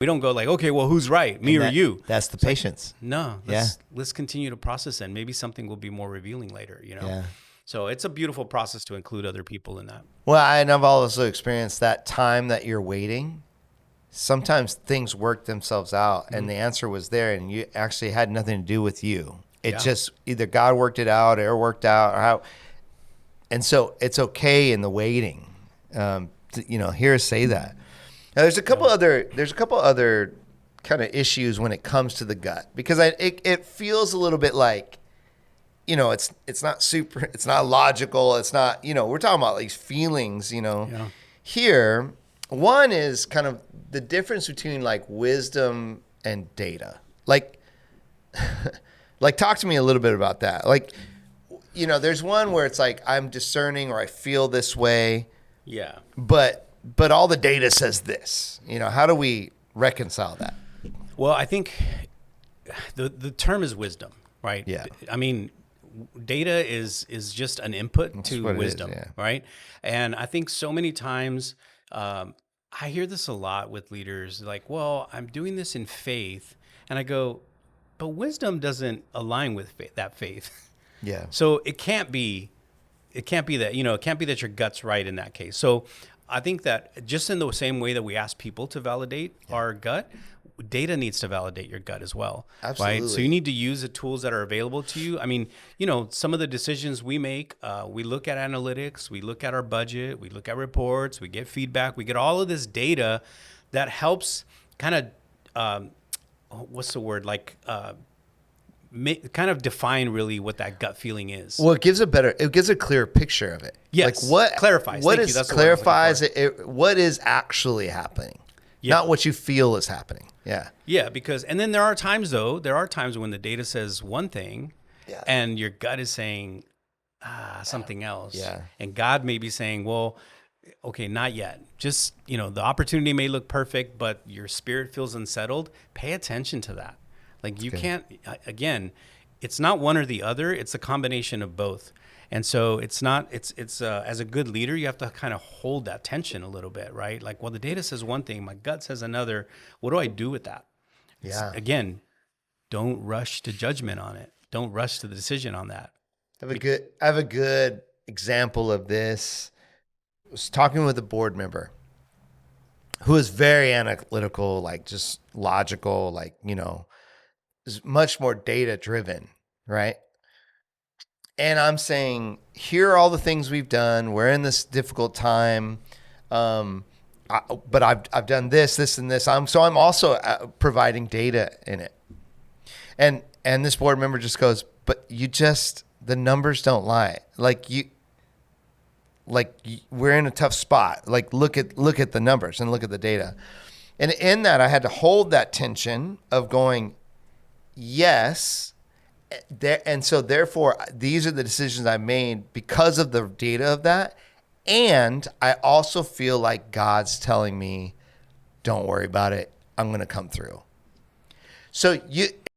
We don't go like, okay, well, who's right, me or you? That's the patience. No, let's continue to process, and maybe something will be more revealing later, Yeah. So it's a beautiful process to include other people in that. Well, and I've also experienced that time that you're waiting. Sometimes things work themselves out, and the answer was there, and you actually had nothing to do with you. It just either God worked it out, or it worked out, or how. And so it's okay in the waiting. Hear us say that. Now, there's a couple other kind of issues when it comes to the gut, because it feels a little bit like, it's not super, it's not logical, it's not, we're talking about these feelings, Here, one is kind of the difference between like wisdom and data. Like talk to me a little bit about that. Like, there's one where it's like I'm discerning, or I feel this way. Yeah. But all the data says this. How do we reconcile that? Well, I think the term is wisdom, right? Yeah. I mean, data is just an input to wisdom, right? And I think so many times I hear this a lot with leaders, like, well, I'm doing this in faith. And I go, but wisdom doesn't align with that faith. Yeah. So it can't be that, it can't be that your gut's right in that case. So I think that just in the same way that we ask people to validate our gut, data needs to validate your gut as well. Absolutely. Right? So you need to use the tools that are available to you. I mean, some of the decisions we make, we look at analytics, we look at our budget, we look at reports, we get feedback, we get all of this data that helps kind of, what's the word? Like, kind of define really what that gut feeling is. Well, it gives a clear picture of it. Yes. Like what clarifies. What Thank is you. That's clarifies it? What is actually happening? Yeah. Not what you feel is happening. Yeah. Yeah, and then there are times when the data says one thing, and your gut is saying something else. Yeah. And God may be saying, well, okay, not yet. Just, the opportunity may look perfect, but your spirit feels unsettled. Pay attention to that. Like you can't, again, it's not one or the other. It's a combination of both. And so it's as a good leader, you have to kind of hold that tension a little bit, right? Like, well, the data says one thing, my gut says another. What do I do with that? Again, don't rush to judgment on it. Don't rush to the decision on that. I have a good example of this. I was talking with a board member who is very analytical, like just logical, like, is much more data driven, right? And I'm saying, here are all the things we've done. We're in this difficult time, but I've done this, and this. I'm also providing data in it. And this board member just goes, but the numbers don't lie. We're in a tough spot. Like look at the numbers and look at the data. And in that, I had to hold that tension of going, yes. And so therefore, these are the decisions I made because of the data of that. And I also feel like God's telling me, don't worry about it. I'm going to come through. So